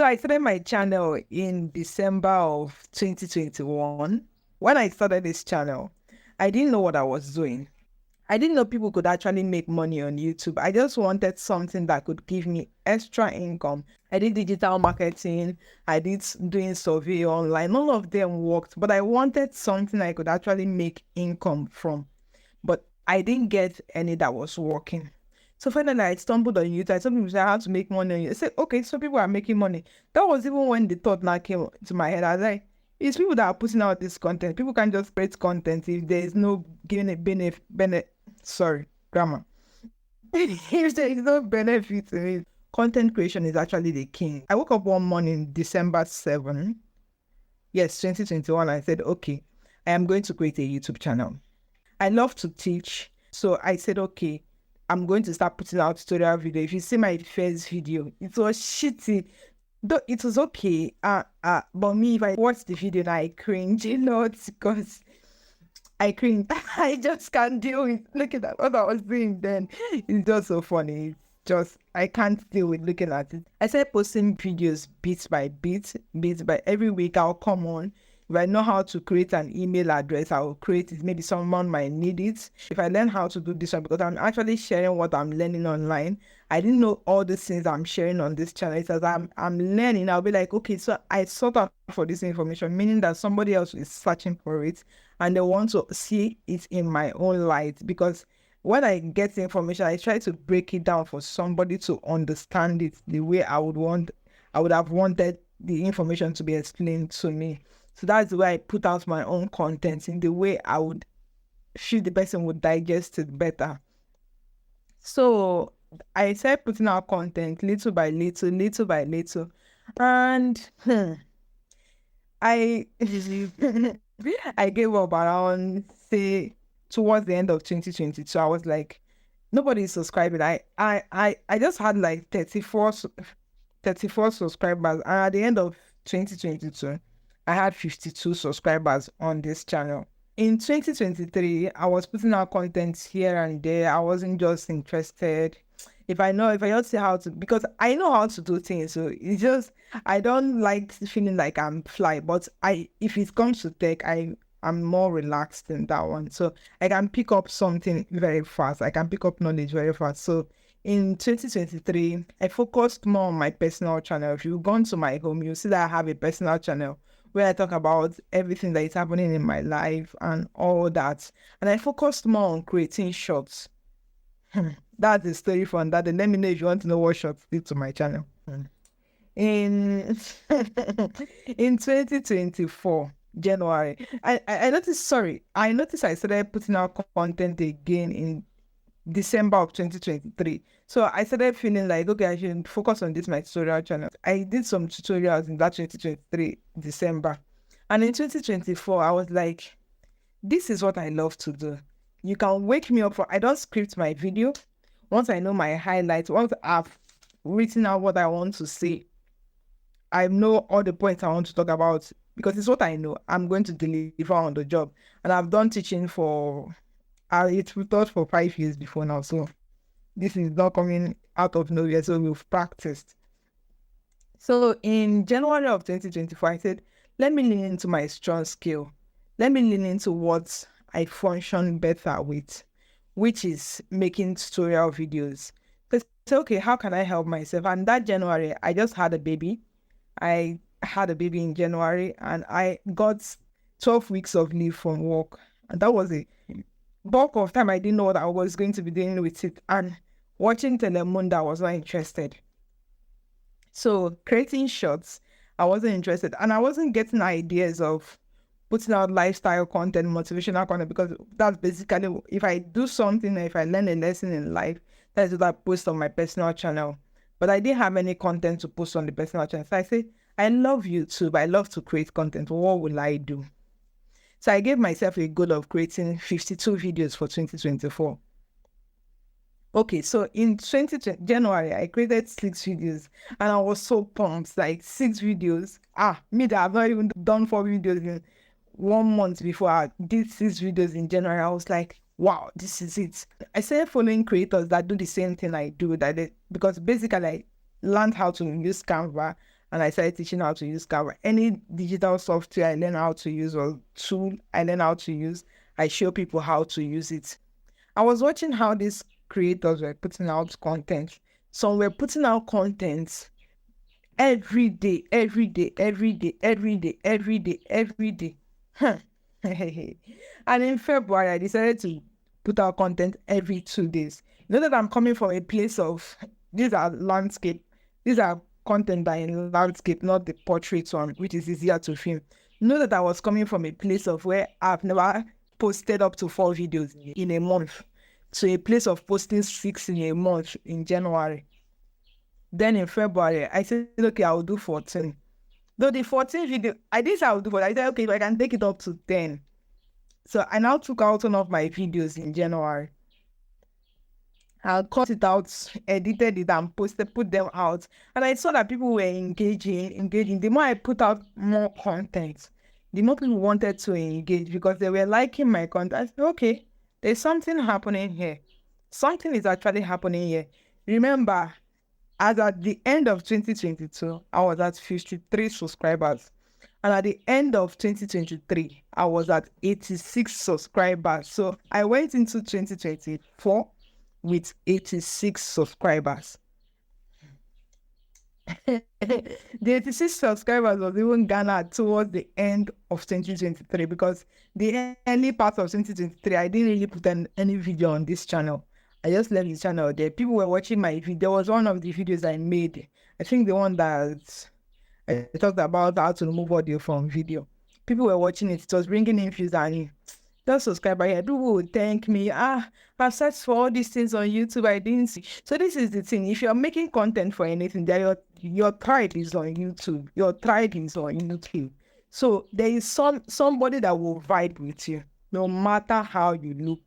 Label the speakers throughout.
Speaker 1: So I started my channel in December of 2021. When I started this channel, I didn't know what I was doing. I didn't know people could actually make money on YouTube. I just wanted something that could give me extra income. I did digital marketing. I did doing survey online. None of them worked, but I wanted something I could actually make income from. But I didn't get any that was working. So finally, I stumbled on YouTube. I saw people say how to make money on YouTube. I said, okay, so people are making money. That was even when the thought now came to my head. I was like, it's people that are putting out this content. People can't just create content if there is no giving a benefit. Sorry, grammar. If there is no benefit to it, content creation is actually the king. I woke up one morning, December 7, yes, 2021. I said, okay, I am going to create a YouTube channel. I love to teach. So I said, okay, I'm going to start putting out tutorial video. If you see my first video, it was shitty. Though it was okay. But me, if I watch the video, I cringe, because I cringe. I just can't deal with looking at what I was doing then. It's just so funny. It's just, I can't deal with looking at it. I started posting videos bit by bit by every week. I'll come on. If I know how to create an email address, I will create it. Maybe someone might need it. If I learn how to do this one, because I'm actually sharing what I'm learning online. I didn't know all the things I'm sharing on this channel. It's as I'm learning, I'll be like, okay, so I sought out for this information, meaning that somebody else is searching for it and they want to see it in my own light. Because when I get the information, I try to break it down for somebody to understand it the way I would have wanted the information to be explained to me. So that's the way I put out my own content, in the way I would feel the person would digest it better. So I started putting out content little by little. And I I gave up around, say, towards the end of 2022. I was like, nobody is subscribing. I just had like 34 subscribers. And at the end of 2022, I had 52 subscribers on this channel. In 2023, I was putting out content here and there. I wasn't just interested. If I don't see how to, because I know how to do things. So it's just, I don't like feeling like I'm fly. But if it comes to tech, I'm more relaxed in that one. So I can pick up something very fast. I can pick up knowledge very fast. So in 2023, I focused more on my personal channel. If you've gone to my home, you'll see that I have a personal channel where I talk about everything that is happening in my life and all that. And I focused more on creating shorts. That's the story from that. And let me know if you want to know what shorts did to my channel. In 2024, January, I noticed I started putting out content again in December of 2023. So I started feeling like, okay, I should focus on this, my tutorial channel. I did some tutorials in that 2023 December. And in 2024, I was like, this is what I love to do. You can wake me up I don't script my video. Once I know my highlights, once I've written out what I want to say, I know all the points I want to talk about, because it's what I know. I'm going to deliver on the job. And I've done teaching for 5 years before now. So this is not coming out of nowhere. So we've practiced. So in January of 2024, I said, let me lean into my strong skill. Let me lean into what I function better with, which is making tutorial videos. So okay, how can I help myself? And that January, I just had a baby. I had a baby in January and I got 12 weeks of leave from work. And that was a bulk of time. I didn't know what I was going to be doing with it. And watching Telemundo, I was not interested. So creating shorts, I wasn't interested. And I wasn't getting ideas of putting out lifestyle content, motivational content, because that's basically, if I do something, if I learn a lesson in life, that's what I post on my personal channel. But I didn't have any content to post on the personal channel. So I said, I love YouTube. I love to create content. What will I do? So I gave myself a goal of creating 52 videos for 2024. Okay, so in January, I created 6 videos and I was so pumped, like 6 videos. Me that I've not even done 4 videos in 1 month before. I did 6 videos in January. I was like, wow, this is it. I started following creators that do the same thing I do, because basically I learned how to use Canva and I started teaching how to use Canva. Any digital software I learn how to use or tool I learn how to use, I show people how to use it. I was watching how these creators were putting out content. Some were putting out content every day, every day, every day, every day, every day, every day. Huh. And in February, I decided to put out content every 2 days. You know that I'm coming from a place of, these are landscape, these are content that in landscape, not the portrait one, which is easier to film. You know that I was coming from a place of where I've never posted up to 4 videos in a month, to a place of posting 6 in a month in January. Then in February, I said, okay, I'll do 14. Though the 14 video, I didn't say I'll do 14. I said, okay, if I can take it up to 10. So I now took out one of my videos in January. I cut it out, edited it, and put them out. And I saw that people were engaging. The more I put out more content, the more people wanted to engage because they were liking my content. I said, okay, there's something happening here. Something is actually happening here. Remember, as at the end of 2022, I was at 53 subscribers. And at the end of 2023, I was at 86 subscribers. So I went into 2024 with 86 subscribers. The 86 subscribers was even garnered towards the end of 2023 because the early part of 2023, I didn't really put any video on this channel. I just left the channel there. People were watching my video. There was one of the videos I made. I think the one that I talked about how to remove audio from video. People were watching it. It was bringing in views and just subscribe here. People would thank me. I've searched for all these things on YouTube. I didn't see. So this is the thing. If you're making content for anything, your tribe is on YouTube. Your tribe is on YouTube. So there is somebody that will vibe with you, no matter how you look.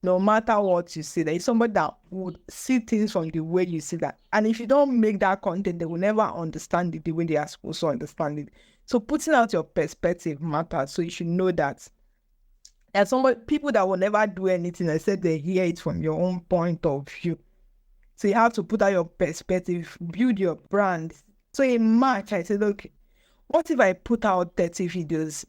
Speaker 1: No matter what you see, there is somebody that would see things from the way you see that. And if you don't make that content, they will never understand it the way they are supposed to understand it. So putting out your perspective matters. So you should know that. And people that will never do anything except they hear it from your own point of view. So you have to put out your perspective, build your brand. So in March, I said, okay, what if I put out 30 videos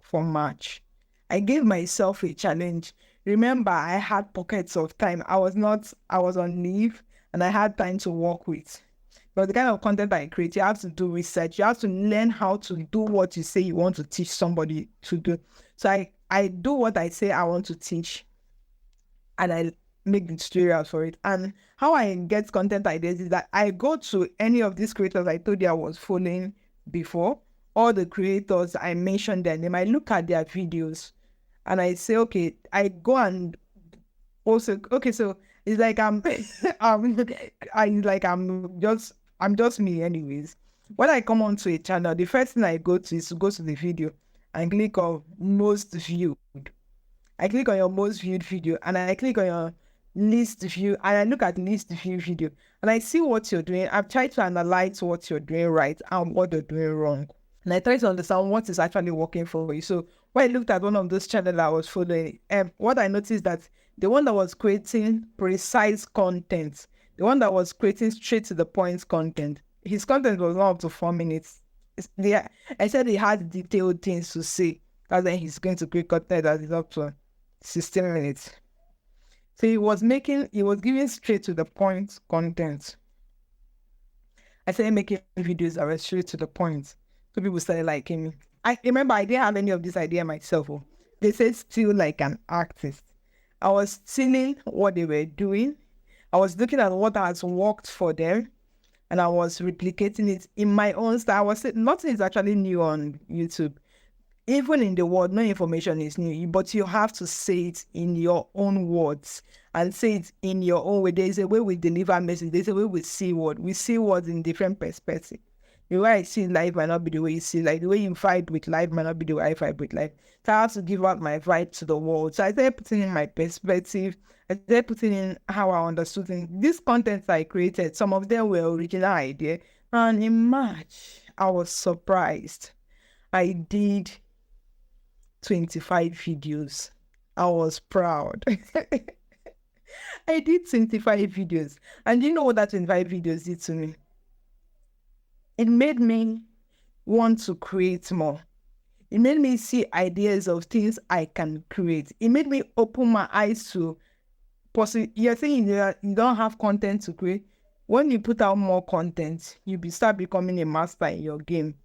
Speaker 1: for March? I gave myself a challenge. Remember, I had pockets of time. I was on leave and I had time to work with. But the kind of content I create, you have to do research. You have to learn how to do what you say you want to teach somebody to do. So I do what I say I want to teach and I make the tutorials for it. And how I get content ideas is that I go to any of these creators I told you I was following before, all the creators I mentioned their name. I look at their videos and I say, okay, I go and also, okay, so it's like I'm just me anyways. When I come onto a channel, the first thing I go to is to go to the video and click on most viewed. I click on your most viewed video and I click on your least view and I look at least view video and I see what you're doing. I've tried to analyze what you're doing right and what you're doing wrong. And I try to understand what is actually working for you. So when I looked at one of those channels I was following, what I noticed that the one that was creating precise content, the one that was creating straight to the point content, his content was not up to 4 minutes. I said he had detailed things to say. That's when he's going to create content that is up to 16 minutes. So he was giving straight to the point content. I started making videos that were straight to the point. So people started liking me. I remember I didn't have any of this idea myself. They said still like an artist. I was seeing what they were doing. I was looking at what has worked for them. And I was replicating it in my own style. I was saying nothing is actually new on YouTube. Even in the world, no information is new, but you have to say it in your own words and say it in your own way. There's a way we deliver message. There's a way we see words. We see words in different perspectives. The way I see life might not be the way you see life. The way you fight with life might not be the way I fight with life. So I have to give out my vibe to the world. So I started putting in my perspective. I started putting in how I understood things. These contents I created, some of them were original idea. And in March, I was surprised. I did 25 videos. I was proud. I did 25 videos. And you know what that 25 videos did to me? it made me want to create more. It made me see ideas of things I can create. It made me open my eyes to you're saying you don't have content to create. When you put out more content, start becoming a master in your game.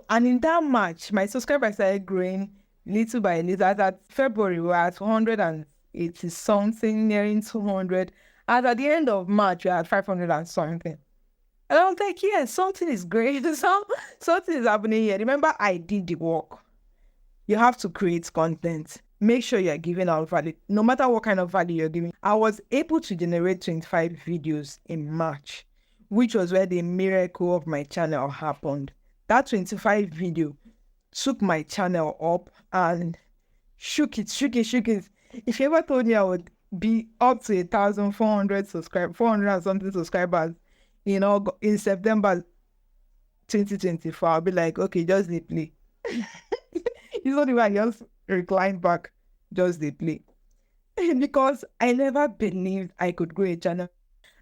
Speaker 1: And in that March, my subscribers started growing little by little. As at February, we were at 180 something, nearing 200. And at the end of March, we were at 500 and something. And I was like, yeah, something is great. Something is happening here. Remember, I did the work. You have to create content. Make sure you're giving out value, no matter what kind of value you're giving. I was able to generate 25 videos in March, which was where the miracle of my channel happened. That 25 video took my channel up and shook it. If you ever told me I would be up to 1,400 subscribers, 400 and something subscribers, in September 2024, I'll be like, okay, just dey play. It's not even I just recline back, just dey play. Because I never believed I could grow a channel.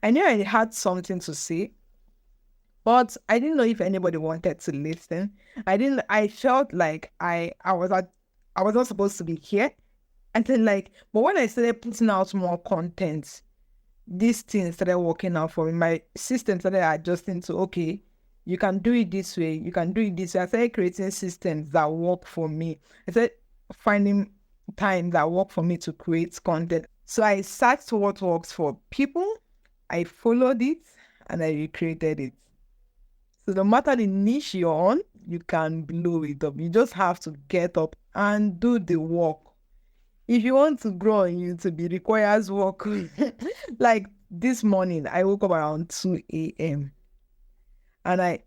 Speaker 1: I knew I had something to say, but I didn't know if anybody wanted to listen. I felt like I was not supposed to be here. And then but when I started putting out more content, these things started working out for me. My system started adjusting to, okay, you can do it this way. You can do it this way. I started creating systems that work for me. I started finding time that work for me to create content. So I searched what works for people. I followed it and I recreated it. So no matter the niche you're on, you can blow it up. You just have to get up and do the work. If you want to grow on YouTube, it requires work. Like this morning, I woke up around 2 a.m. And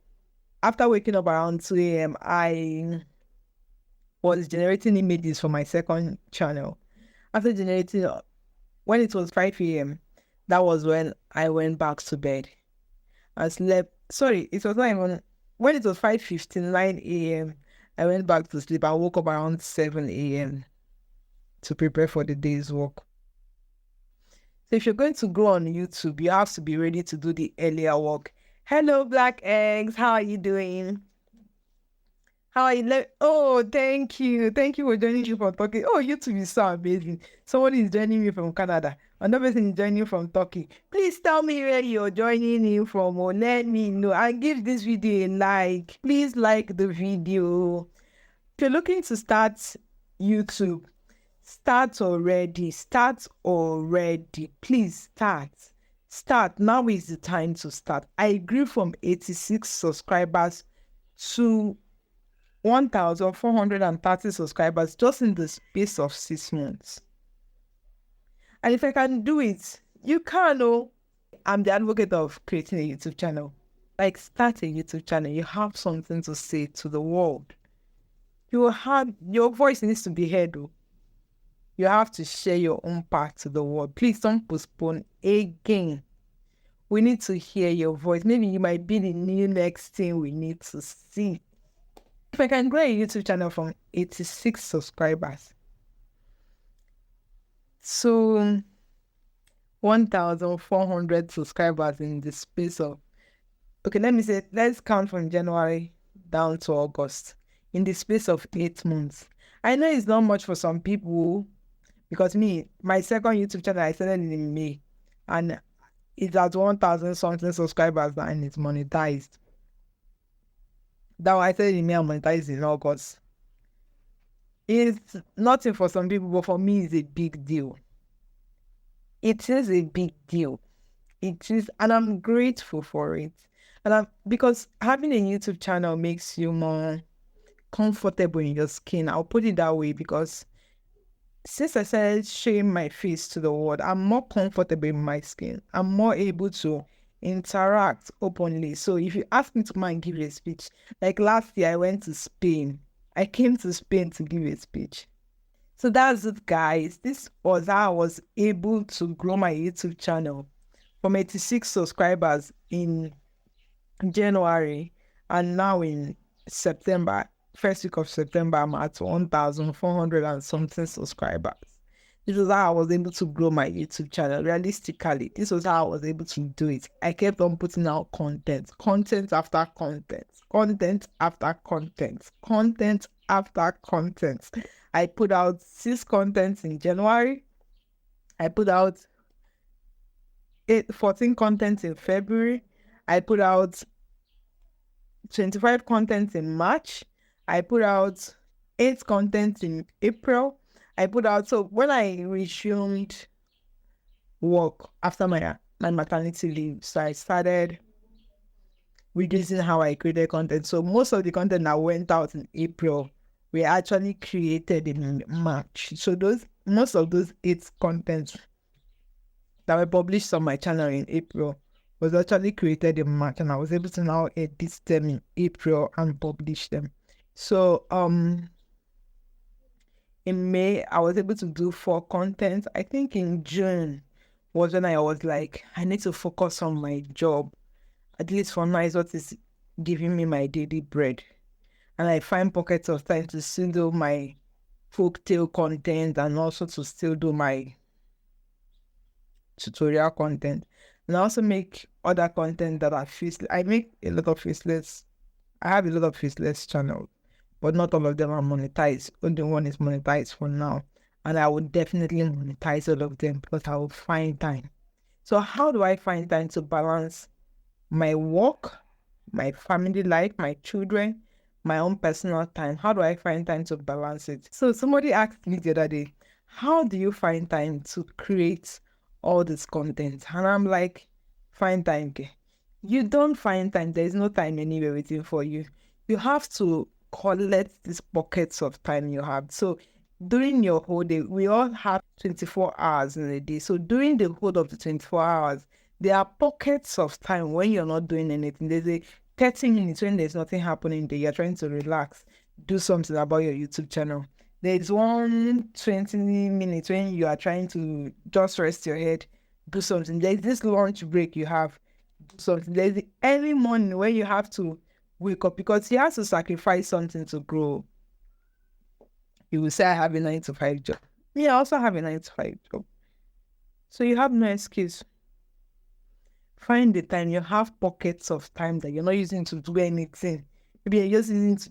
Speaker 1: after waking up around 2 a.m., I was generating images for my second channel. After generating, when it was 5 a.m., that was when I went back to bed. I slept. Sorry, it was not even, when it was 5:59 a.m., I went back to sleep. I woke up around 7 a.m. to prepare for the day's work. So if you're going to grow on YouTube, you have to be ready to do the earlier work. Hello, Black Eggs. How are you doing? How are you? Oh, thank you. Thank you for joining me from Turkey. Oh, YouTube is so amazing. Somebody is joining me from Canada. Another person is joining from Turkey. Please tell me where you're joining in from, or let me know. And give this video a like. Please like the video. If you're looking to start YouTube, start already. Please start. Now is the time to start. I grew from 86 subscribers to 1,430 subscribers just in the space of 6 months. And if I can do it, you can. Oh, I'm the advocate of creating a YouTube channel. Start a YouTube channel. You have something to say to the world. Your voice needs to be heard. Oh. You have to share your own part to the world. Please don't postpone again. We need to hear your voice. Maybe you might be the new next thing we need to see. If I can grow a YouTube channel from 86 subscribers to 1,400 subscribers in the space of, let's count from January down to August, in the space of 8 months. I know it's not much for some people, because my second YouTube channel, I started in May, and it's at 1,000 something subscribers now, and it's monetized. That I said in May, I'm monetized in August. It's nothing for some people, but for me, it's a big deal. It is a big deal. It is, and I'm grateful for it. And because having a YouTube channel makes you more comfortable in your skin. I'll put it that way, because since I started showing my face to the world, I'm more comfortable in my skin. I'm more able to interact openly. So if you ask me to come and give a speech, like last year I went to Spain. I came to Spain to give a speech. So that's it, guys. This was how I was able to grow my YouTube channel from 86 subscribers in January, and now in September, first week of September, I'm at 1,400 and something subscribers. This was how I was able to grow my YouTube channel. Realistically, this was how I was able to do it. I kept on putting out content after content, content after content, content after content. I put out 6 contents in January. I put out 14 contents in February. I put out 25 contents in March. I put out 8 contents in April. So when I resumed work after my maternity leave, so I started reducing how I created content. So most of the content that went out in April were actually created in March. So most of those 8 contents that were published on my channel in April was actually created in March, and I was able to now edit them in April and publish them. So in May, I was able to do 4 contents. I think in June was when I was like, I need to focus on my job. At least for now, is what is giving me my daily bread. And I find pockets of time to still do my folktale content and also to still do my tutorial content. And I also make other content that are faceless. I make a lot of faceless. I have a lot of faceless channels, but not all of them are monetized. Only one is monetized for now. And I would definitely monetize all of them because I will find time. So how do I find time to balance my work, my family life, my children, my own personal time? How do I find time to balance it? So somebody asked me the other day, how do you find time to create all this content? And I'm like, find time. Okay? You don't find time. There's no time anywhere waiting for you. You have to collect these pockets of time you have. So during your whole day, we all have 24 hours in a day. So during the whole of the 24 hours, there are pockets of time when you're not doing anything. There's a 30 minutes when there's nothing happening there. You're trying to relax, do something about your YouTube channel. There's 20 minutes when you are trying to just rest your head, do something. There's this lunch break you have, do something. There's the early morning when you have to wake up because you have to sacrifice something to grow. You will say, I have a 9-to-5 job. Me, I also have a 9-to-5 job. So you have no excuse. Find the time. You have pockets of time that you're not using to do anything. Maybe you're just using to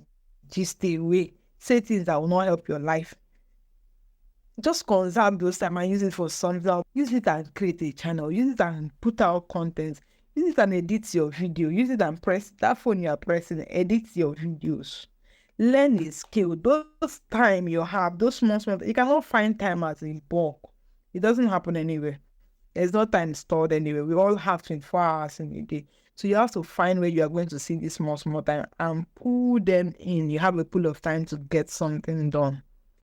Speaker 1: just stay away. Say things that will not help your life. Just conserve those time and use it for something else. Use it and create a channel. Use it and put out content. Use it and edit your video. Use it and press that phone you are pressing. Edit your videos. Learn a skill. Those time you have, those small, you cannot find time as in bulk. It doesn't happen anywhere. There's no time stored anywhere. We all have 24 hours in a day. So you have to find where you are going to see this small time and pull them in. You have a pool of time to get something done.